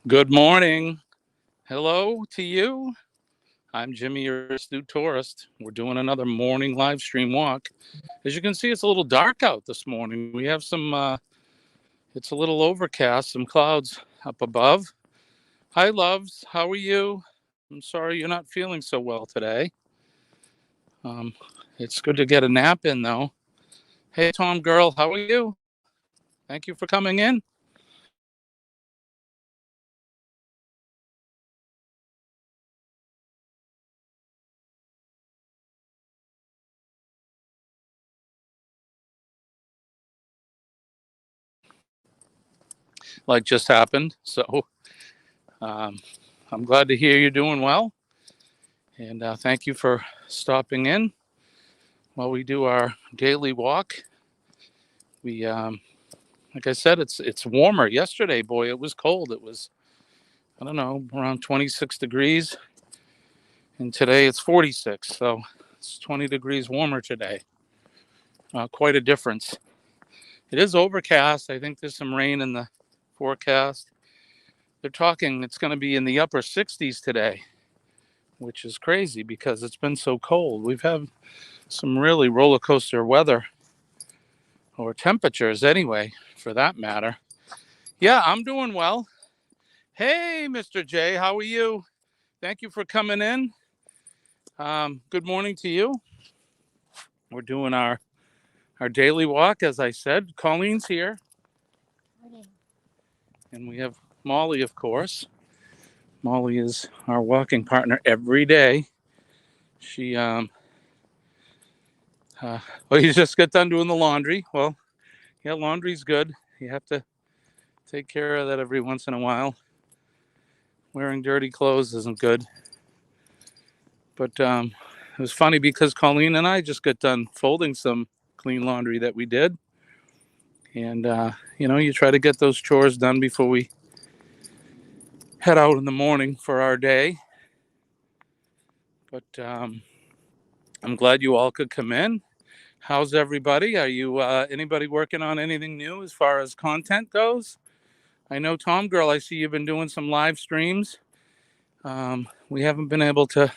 Good morning. Hello to you. I'm Jimmy, your astute tourist. We're doing another morning live stream walk. As you can see, it's a little dark out this morning. We have it's a little overcast, some clouds up above. Hi, loves. How are you? I'm sorry you're not feeling so well today. Um, it's good to get a nap in, though. Hey, Tom girl, how are you? Thank you for coming in. Like just happened. So um, I'm glad to hear you're doing well. And thank you for stopping in while we do our daily walk. We, like I said, it's warmer. Yesterday, boy, it was cold. It was, I don't know, around 26 degrees, and today it's 46. So it's 20 degrees warmer today. Quite a difference. It is overcast. I think there's some rain in the forecast. They're talking it's going to be in the upper 60s today, which is crazy because it's been so cold. We've had some really roller coaster weather, or temperatures anyway, for that matter. Yeah, I'm doing well. Hey, Mr. J, how are you? Thank you for coming in. Good morning to you. We're doing our daily walk, as I said. Colleen's here. And we have Molly, of course. Molly is our walking partner every day. She, well, you just got done doing the laundry. Well, yeah, laundry's good. You have to take care of that every once in a while. Wearing dirty clothes isn't good. But it was funny because Colleen and I just got done folding some clean laundry that we did. And, you try to get those chores done before we head out in the morning for our day. But I'm glad you all could come in. How's everybody? Are you anybody working on anything new as far as content goes? I know, Tom Girl, I see you've been doing some live streams. We haven't been able to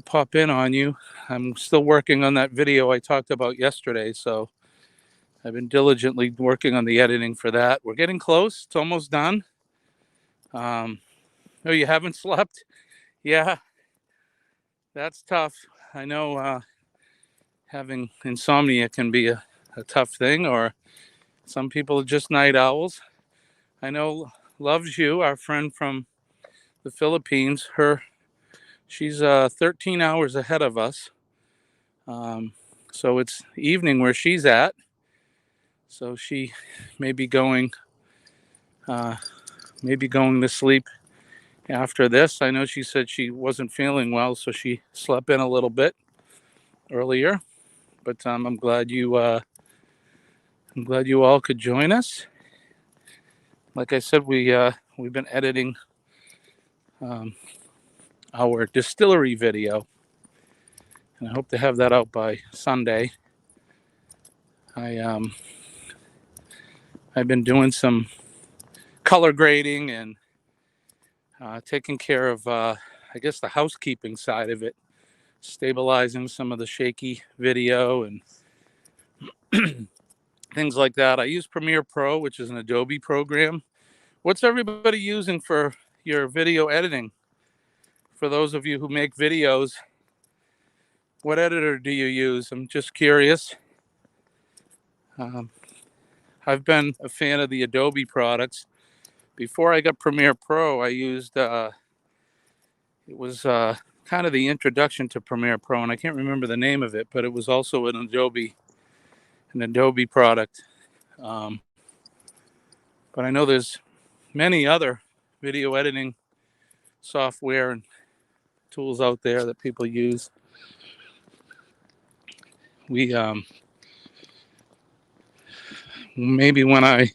pop in on you. I'm still working on that video I talked about yesterday, so I've been diligently working on the editing for that. We're getting close. It's almost done. Oh, you haven't slept? Yeah, that's tough. I know having insomnia can be a tough thing, or some people are just night owls. I know Loves You, our friend from the Philippines, she's 13 hours ahead of us. So it's evening where she's at. So she may be going to sleep after this. I know she said she wasn't feeling well, so she slept in a little bit earlier. But I'm glad you all could join us. Like I said, we've been editing um, our distillery video, and I hope to have that out by Sunday. I've been doing some color grading and taking care of I guess the housekeeping side of it, stabilizing some of the shaky video and things like that. I use Premiere Pro, which is an Adobe program. What's everybody using for your video editing? For those of you who make videos, what editor do you use? I'm just curious. I've been a fan of the Adobe products. Before I got Premiere Pro, I used it was kind of the introduction to Premiere Pro, and I can't remember the name of it, but it was also an Adobe product. But I know there's many other video editing software and tools out there that people use. We maybe when I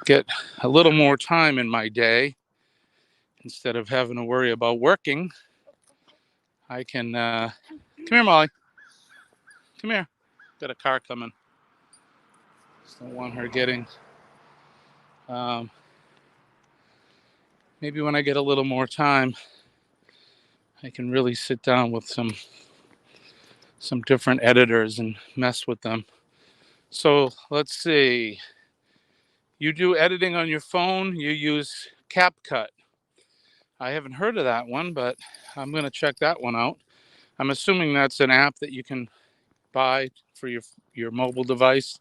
get a little more time in my day, instead of having to worry about working, I can come here, Molly. Come here. Got a car coming. Just don't want her getting. Um, maybe when I get a little more time, I can really sit down with some different editors and mess with them. So let's see. You do editing on your phone. You use CapCut. I haven't heard of that one, but I'm going to check that one out. I'm assuming that's an app that you can buy for your mobile device.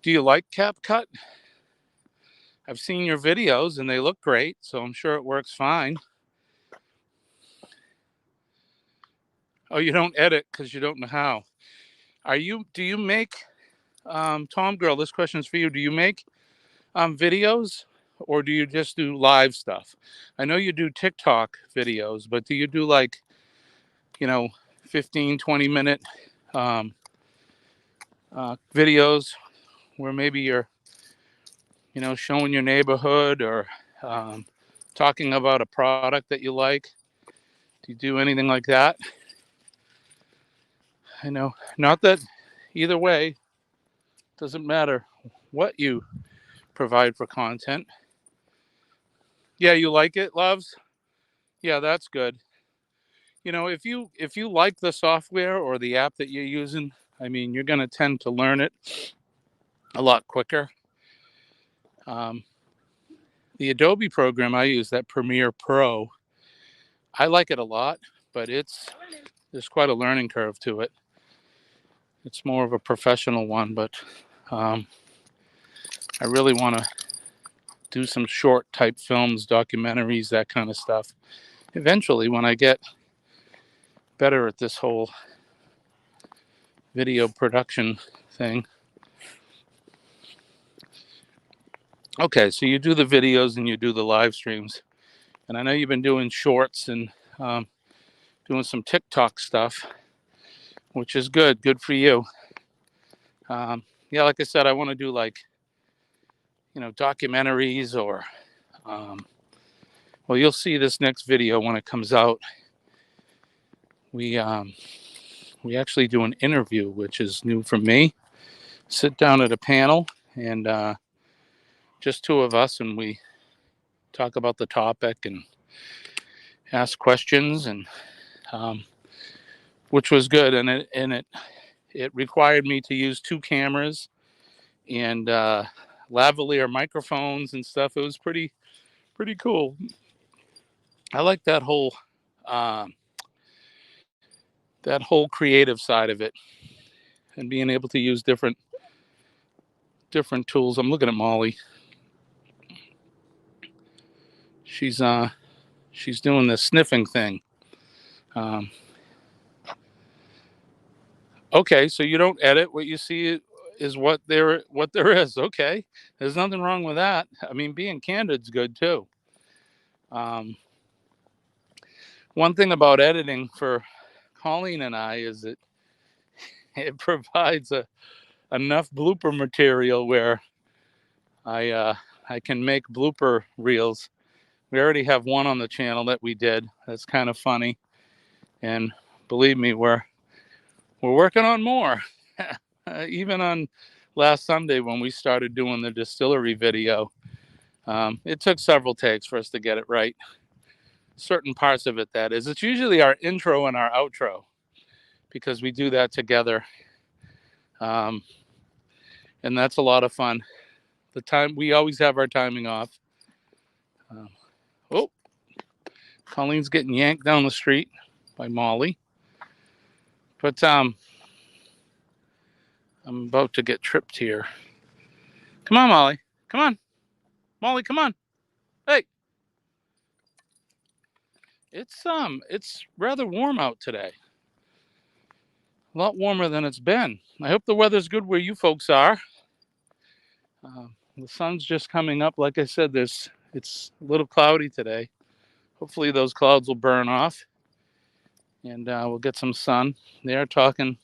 Do you like CapCut? I've seen your videos and they look great, so I'm sure it works fine. Oh, you don't edit because you don't know how. Do you make, Tom Girl, this question is for you. Do you make videos or do you just do live stuff? I know you do TikTok videos, but do you do like, 15, 20-minute videos where maybe you're, showing your neighborhood or talking about a product that you like? Do you do anything like that? I know, not that either way, doesn't matter what you provide for content. Yeah, you like it, loves? Yeah, that's good. If you like the software or the app that you're using, I mean, you're going to tend to learn it a lot quicker. The Adobe program I use, that Premiere Pro, I like it a lot, but there's quite a learning curve to it. It's more of a professional one, but I really want to do some short type films, documentaries, that kind of stuff. Eventually, when I get better at this whole video production thing. Okay, so you do the videos and you do the live streams. And I know you've been doing shorts and doing some TikTok stuff, which is good. Good for you. Yeah, like I said, I want to do like, documentaries or, well, you'll see this next video when it comes out. We actually do an interview, which is new for me. Sit down at a panel and just two of us, and we talk about the topic and ask questions, and which was good. And it required me to use two cameras and lavalier microphones and stuff. It was pretty cool. I like that whole creative side of it, and being able to use different tools. I'm looking at Molly. She's doing the sniffing thing. Okay, so you don't edit. What you see is what there is. Okay, there's nothing wrong with that. I mean, being candid's good too. One thing about editing for Colleen and I is that it provides enough blooper material where I can make blooper reels. We already have one on the channel that we did. That's kind of funny, and believe me, we're working on more. Even on last Sunday when we started doing the distillery video, it took several takes for us to get it right. Certain parts of it, that is. It's usually our intro and our outro because we do that together. And that's a lot of fun. We always have our timing off. Oh, Colleen's getting yanked down the street by Molly. But I'm about to get tripped here. Come on, Molly. Come on. Molly, come on. Hey. It's rather warm out today. A lot warmer than it's been. I hope the weather's good where you folks are. The sun's just coming up. Like I said, it's a little cloudy today. Hopefully those clouds will burn off and we'll get some sun. They're talking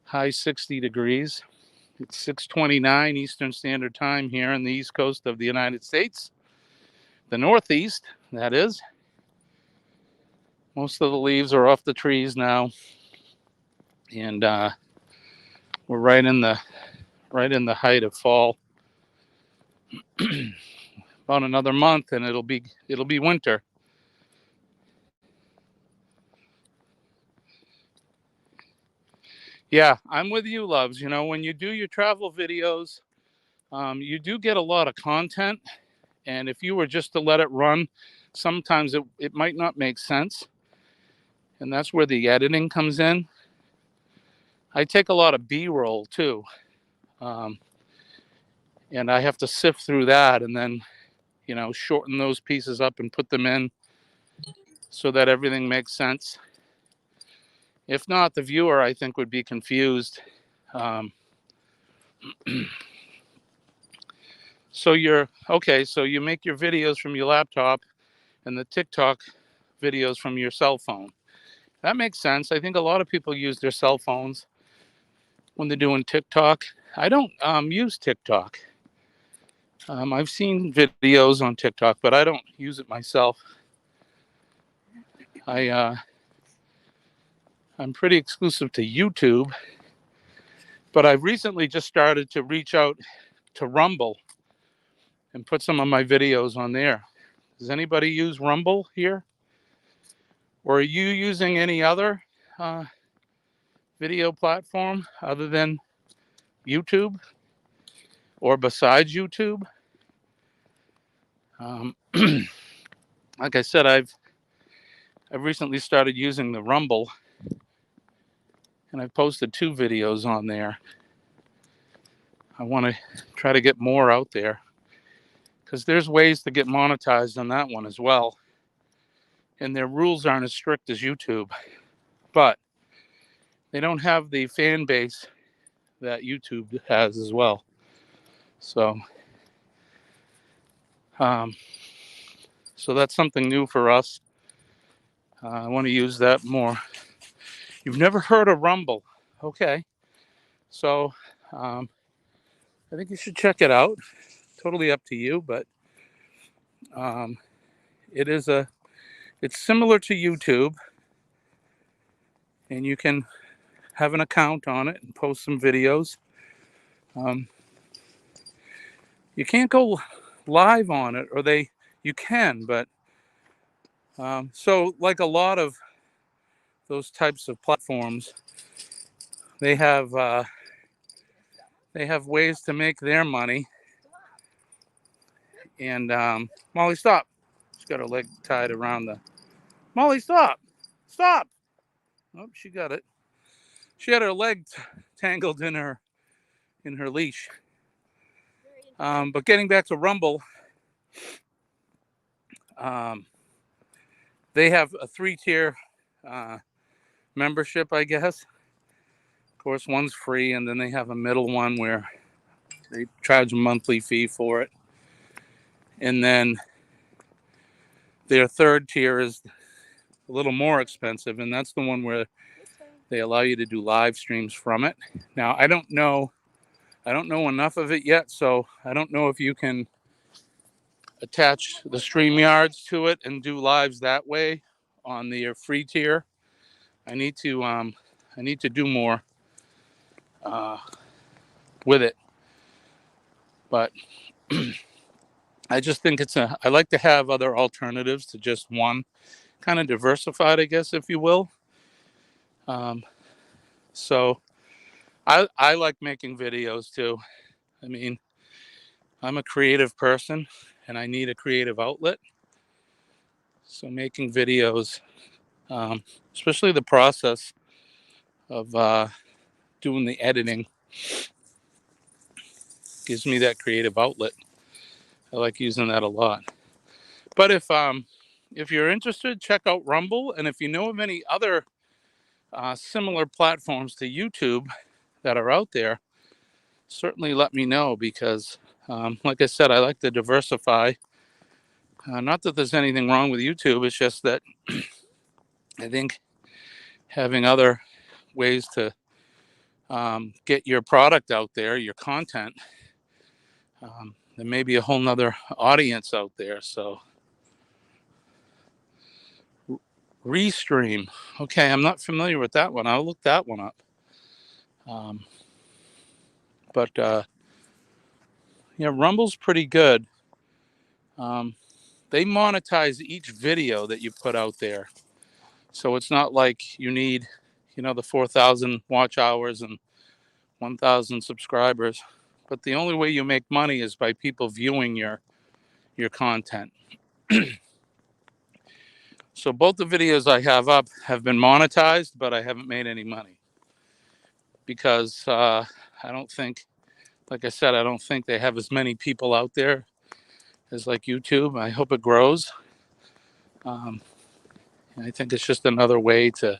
high 60 degrees. It's 6:29 Eastern Standard Time here on the East Coast of the United States. The Northeast, that is. Most of the leaves are off the trees now. And we're right in the height of fall. about another month and it'll be winter. Yeah, I'm with you, loves. You know, when you do your travel videos, you do get a lot of content. And if you were just to let it run, sometimes it might not make sense. And that's where the editing comes in. I take a lot of B-roll too. And I have to sift through that and then, you know, shorten those pieces up and put them in so that everything makes sense. If not, the viewer, I think, would be confused. So you make your videos from your laptop and the TikTok videos from your cell phone. That makes sense. I think a lot of people use their cell phones when they're doing TikTok. I don't use TikTok. I've seen videos on TikTok, but I don't use it myself. I'm pretty exclusive to YouTube, but I've recently just started to reach out to Rumble and put some of my videos on there. Does anybody use Rumble here? Or are you using any other video platform other than YouTube or besides YouTube? Like I said, I've recently started using the Rumble, and I've posted 2 videos on there. I want to try to get more out there because there's ways to get monetized on that one as well. And their rules aren't as strict as YouTube, but they don't have the fan base that YouTube has as well. So that's something new for us. I want to use that more. You've never heard of Rumble? Okay. So I think you should check it out. Totally up to you, but it's similar to YouTube, and you can have an account on it and post some videos. You can't go live on it, or you can, but so like a lot of those types of platforms, they have ways to make their money. And Molly, stop! She's got her leg tied around the. Molly, stop! Stop! Oh, she got it. She had her leg tangled in her leash. But getting back to Rumble, they have a 3-tier membership, I guess. Of course, one's free, and then they have a middle one where they charge a monthly fee for it. And then their 3rd tier is a little more expensive, and that's the one where they allow you to do live streams from it. Now, I don't know enough of it yet, so I don't know if you can attach the StreamYards to it and do lives that way on the free tier. I need to do more with it, but I just think I like to have other alternatives to just one, kind of diversified, I guess, if you will. So I like making videos too. I mean, I'm a creative person and I need a creative outlet. So making videos, especially the process of doing the editing, gives me that creative outlet. I like using that a lot. But if you're interested, check out Rumble. And if you know of any other similar platforms to YouTube that are out there, certainly let me know, because like I said, I like to diversify. Not that there's anything wrong with YouTube, it's just that I think having other ways to get your product out there, your content, there may be a whole nother audience out there. So Restream, okay, I'm not familiar with that one. I'll look that one up. But yeah, Rumble's pretty good. they monetize each video that you put out there. So it's not like you need, the 4,000 watch hours and 1,000 subscribers. But the only way you make money is by people viewing your content. So both the videos I have up have been monetized, but I haven't made any money because I don't think, like I said, I don't think they have as many people out there as like YouTube. I hope it grows. And I think it's just another way to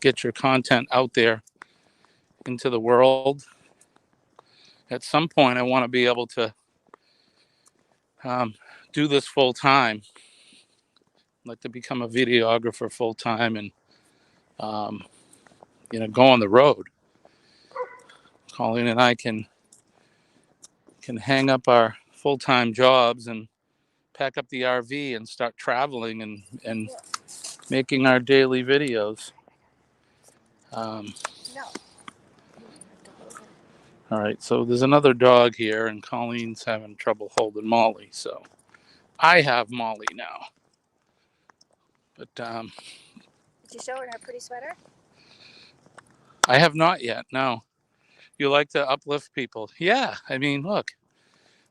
get your content out there into the world. At some point, I want to be able to do this full time. I'd like to become a videographer full time and go on the road. Colleen and I can hang up our full-time jobs and pack up the RV and start traveling and making our daily videos. All right, so there's another dog here, and Colleen's having trouble holding Molly, so I have Molly now. But did you show her pretty sweater? I have not yet. No. You like to uplift people? Yeah. I mean, look,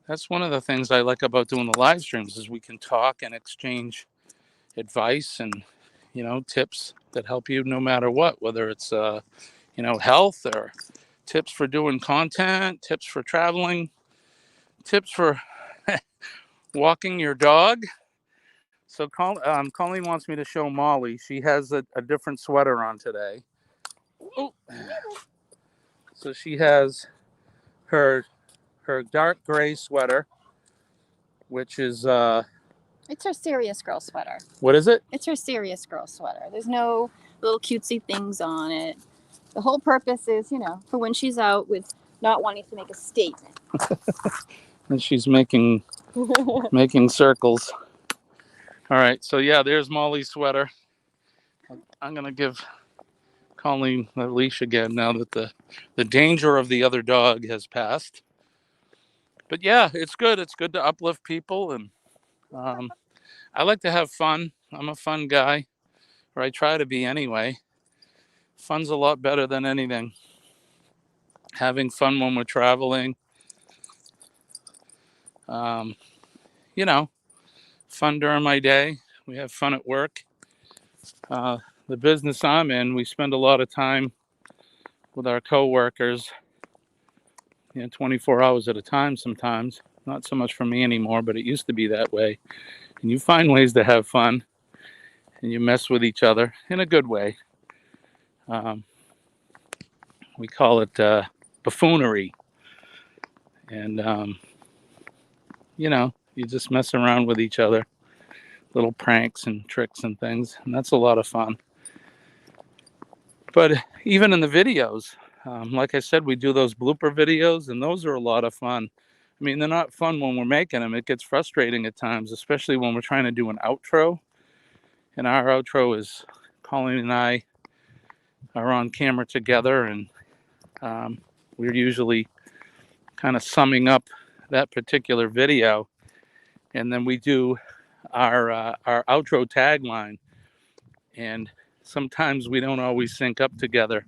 that's one of the things I like about doing the live streams is we can talk and exchange advice and tips that help you no matter what, whether it's health or tips for doing content, tips for traveling, tips for walking your dog. So Colleen wants me to show Molly. She has a different sweater on today. Oh. So she has her dark gray sweater, which is it's her serious girl sweater. What is it? It's her serious girl sweater. There's no little cutesy things on it. The whole purpose is, for when she's out with not wanting to make a statement. And she's making circles. All right, so yeah, there's Molly's sweater. I'm gonna give Colleen the leash again now that the danger of the other dog has passed. But yeah, it's good. It's good to uplift people, and I like to have fun. I'm a fun guy, or I try to be anyway. Fun's a lot better than anything. Having fun when we're traveling. Fun during my day. We have fun at work. The business I'm in, we spend a lot of time with our coworkers, 24 hours at a time sometimes. Not so much for me anymore, but it used to be that way. And you find ways to have fun, and you mess with each other in a good way. We call it buffoonery. And, you just mess around with each other, little pranks and tricks and things. And that's a lot of fun. But even in the videos, like I said, we do those blooper videos, and those are a lot of fun. I mean, they're not fun when we're making them. It gets frustrating at times, especially when we're trying to do an outro. And our outro is Colleen and I are on camera together, and we're usually kind of summing up that particular video. And then we do our outro tagline. And sometimes we don't always sync up together.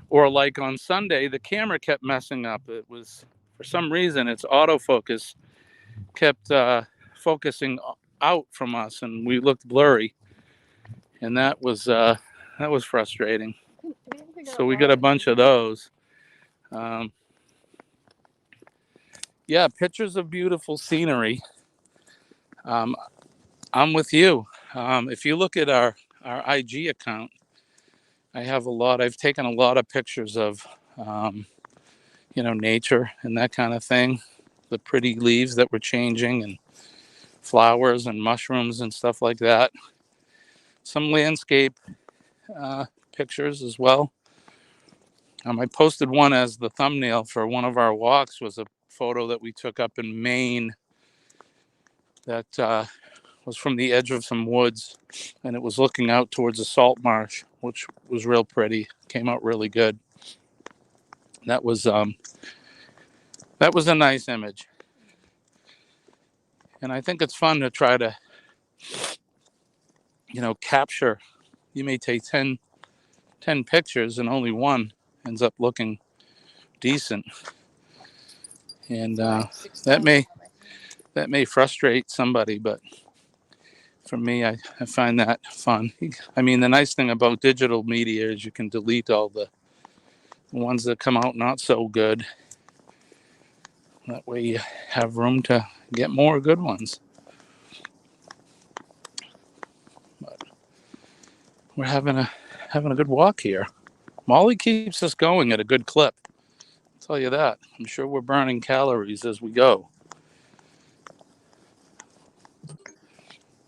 Or like on Sunday, the camera kept messing up. It was, for some reason, its autofocus kept focusing out from us, and we looked blurry. And that was frustrating. So we got a bunch of those. Yeah, pictures of beautiful scenery. I'm with you. If you look at our IG account, I've taken a lot of pictures of, nature and that kind of thing. The pretty leaves that were changing and flowers and mushrooms and stuff like that. Some landscape pictures as well. I posted one as the thumbnail for one of our walks, was a photo that we took up in Maine that was from the edge of some woods, and it was looking out towards a salt marsh, which was real pretty. Came out really good. That was a nice image. And I think it's fun to try to, capture. You may take 10 pictures and only one ends up looking decent. And that may frustrate somebody, but for me, I find that fun. I mean, the nice thing about digital media is you can delete all the ones that come out not so good. That way you have room to get more good ones. But we're having a good walk here. Molly keeps us going at a good clip. I'll tell you that. I'm sure we're burning calories as we go.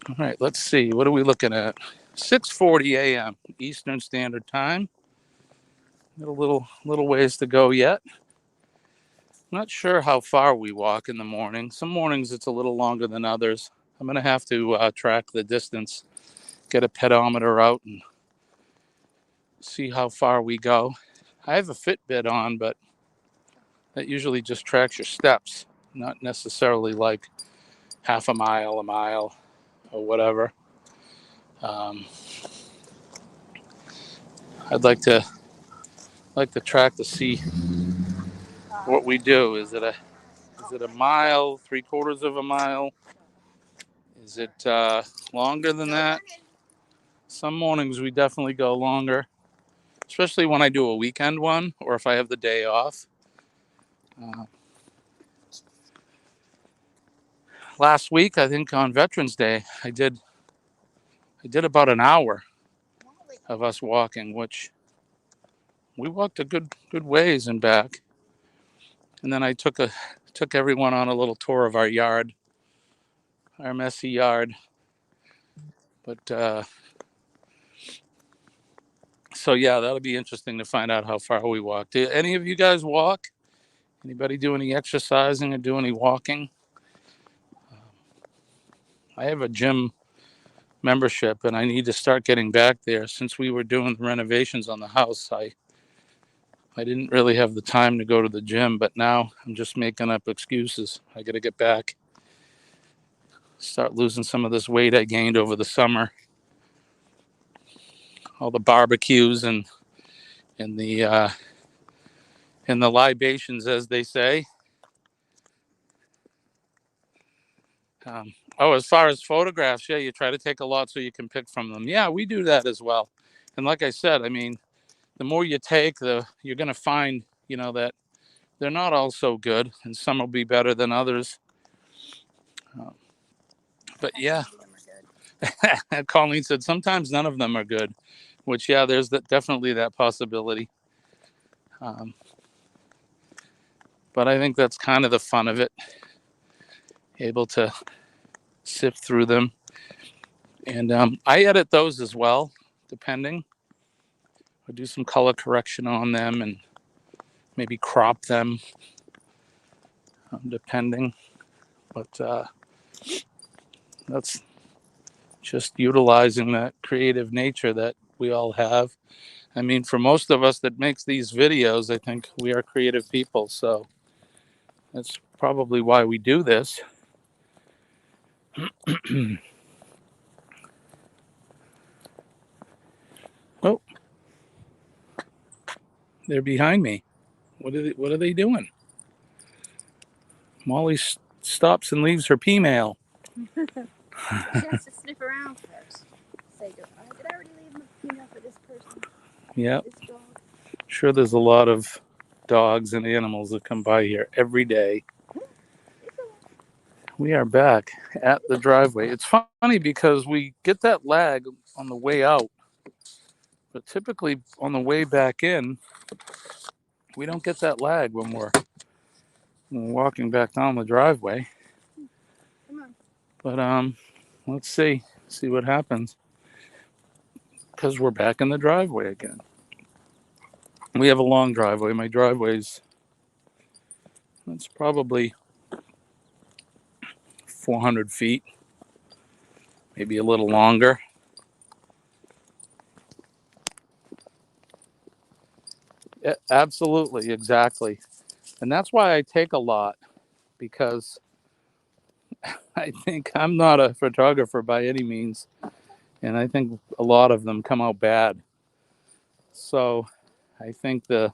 All right, let's see. What are we looking at? 6:40 a.m. Eastern Standard Time. Got a little ways to go yet. Not sure how far we walk in the morning. Some mornings it's a little longer than others. I'm going to have to track the distance, get a pedometer out, and see how far we go. I have a Fitbit on, but that usually just tracks your steps, not necessarily like half a mile, or whatever. Um, I'd like to track to see what we do. Is it a mile, 3/4 of a mile? Is it longer than that? Some mornings we definitely go longer, especially when I do a weekend one or if I have the day off. Uh, Last week, I think on Veterans Day, I did about an hour of us walking, which we walked a good ways and back. And then I took everyone on a little tour of our yard, our messy yard. But so yeah, that'll be interesting to find out how far we walked. Do any of you guys walk? Anybody do any exercising or do any walking? I have a gym membership and I need to start getting back there. Since we were doing the renovations on the house, I didn't really have the time to go to the gym, but now I'm just making up excuses. I got to get back, start losing some of this weight I gained over the summer. All the barbecues and the libations, as they say. As far as photographs, yeah, you try to take a lot so you can pick from them. Yeah, we do that as well. And like I said, I mean, the more you take, you're going to find, that they're not all so good, and some will be better than others. But yeah, Colleen said sometimes none of them are good, which yeah, there's definitely that possibility. But I think that's kind of the fun of it, able to sift through them. And I edit those as well, depending. I do some color correction on them and maybe crop them, depending. But that's just utilizing that creative nature that we all have. I mean, for most of us that makes these videos, I think we are creative people. So that's probably why we do this. Oh, they're behind me. What are they doing? Molly stops and leaves her pee mail. She has to sniff around first. Say, did I already leave my pee mail for this person? Yeah. This dog? Sure, there's a lot of dogs and animals that come by here every day. We are back at the driveway. It's funny because we get that lag on the way out, but typically on the way back in, we don't get that lag when we're walking back down the driveway. Come on. But let's see what happens because we're back in the driveway again. We have a long driveway. My driveway's it's probably 400 feet, maybe a little longer. Yeah, absolutely, exactly. And that's why I take a lot, because I think I'm not a photographer by any means, and I think a lot of them come out bad. So I think the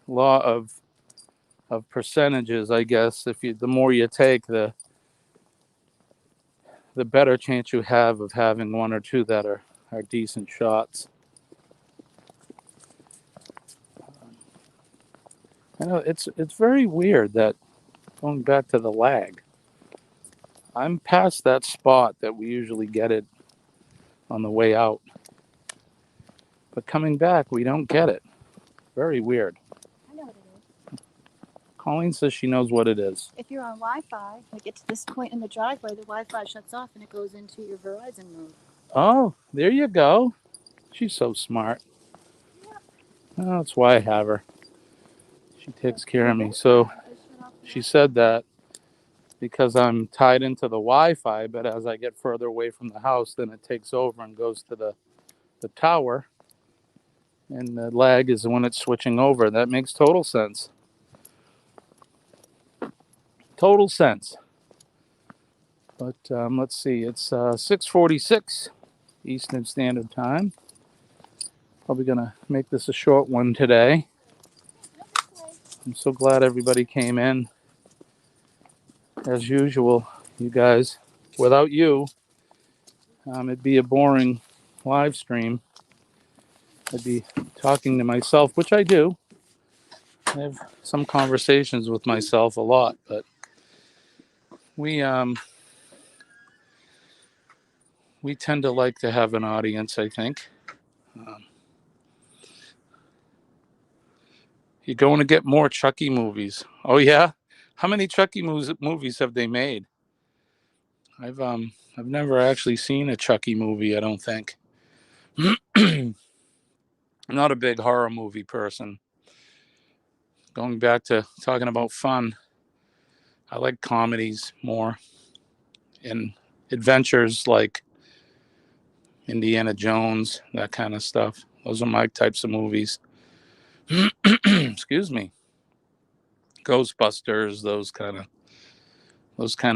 law of percentages, I guess, if you the more you take, the better chance you have of having one or two that are decent shots. I know it's very weird that going back to the lag, I'm past that spot that we usually get it on the way out, but coming back we don't get it. Very weird. I know what it is. Colleen says she knows what it is. If you're on Wi-Fi, we get to this point in the driveway, the Wi-Fi shuts off and it goes into your Verizon mode. Oh, there you go. She's so smart. Oh, that's why I have her. She takes care of me. So she said that because I'm tied into the Wi-Fi, but as I get further away from the house, then it takes over and goes to the tower. And the lag is when it's switching over. That makes total sense. Total sense. But let's see. It's 6:46 Eastern Standard Time. Probably going to make this a short one today. I'm so glad everybody came in. As usual, you guys. Without you, it'd be a boring live stream. I'd be talking to myself, which I do. I have some conversations with myself a lot, but we tend to like to have an audience, I think. You're going to get more Chucky movies. Oh yeah? How many Chucky movies have they made? I've never actually seen a Chucky movie, I don't think. I'm not a big horror movie person. Going back to talking about fun, I like comedies more and adventures like Indiana Jones, that kind of stuff. Those are my types of movies. Excuse me. Ghostbusters, those kind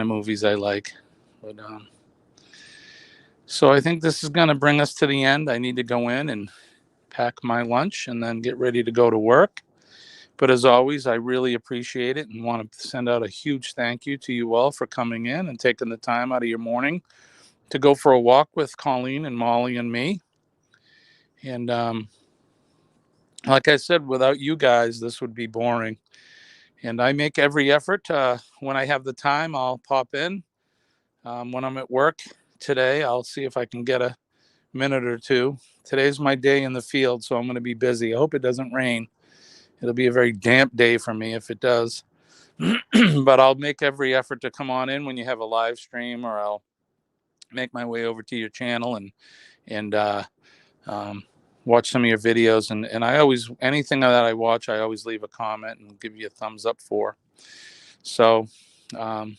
of movies I like. But so I think this is going to bring us to the end. I need to go in and pack my lunch and then get ready to go to work. But as always, I really appreciate it and want to send out a huge thank you to you all for coming in and taking the time out of your morning to go for a walk with Colleen and Molly and me. And like I said, without you guys, this would be boring. And I make every effort. When I have the time, I'll pop in. When I'm at work today, I'll see if I can get a minute or two. Today's my day in the field, so I'm going to be busy. I hope it doesn't rain. It'll be a very damp day for me if it does. But I'll make every effort to come on in when you have a live stream, or I'll make my way over to your channel and watch some of your videos. And I always, anything that I watch, I always leave a comment and give you a thumbs up for. So, and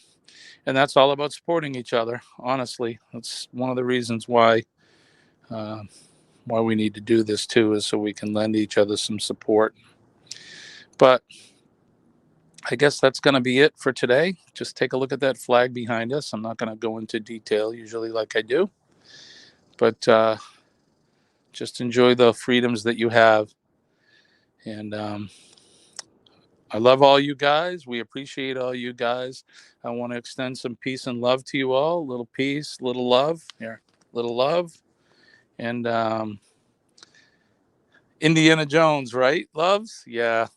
that's all about supporting each other. Honestly, that's one of the reasons why we need to do this too, is so we can lend each other some support. But I guess that's going to be it for today. Just take a look at that flag behind us. I'm not going to go into detail usually like I do, but just enjoy the freedoms that you have. And I love all you guys. We appreciate all you guys. I want to extend some peace and love to you all. A little peace, little love. Here, little love. And Indiana Jones, right? Loves? Yeah.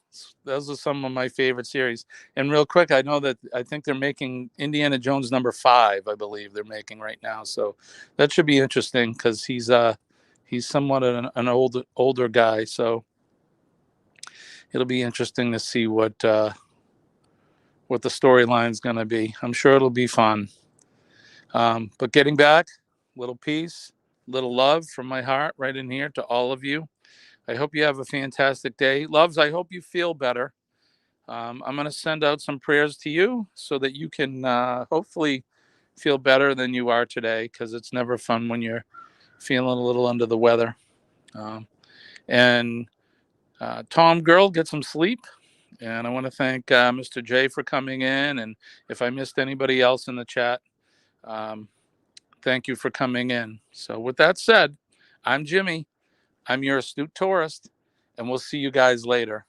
Those are some of my favorite series. And real quick, I know that I think they're making Indiana Jones #5, I believe they're making right now. So that should be interesting because he's somewhat an older guy. So it'll be interesting to see what the storyline's going to be. I'm sure it'll be fun. But getting back, little peace, little love from my heart right in here to all of you. I hope you have a fantastic day. Loves, I hope you feel better. I'm going to send out some prayers to you so that you can hopefully feel better than you are today, because it's never fun when you're feeling a little under the weather. And Tom, girl, get some sleep. And I want to thank Mr. J for coming in. And if I missed anybody else in the chat, um, thank you for coming in. So with that said, I'm Jimmy. I'm your astute tourist, and we'll see you guys later.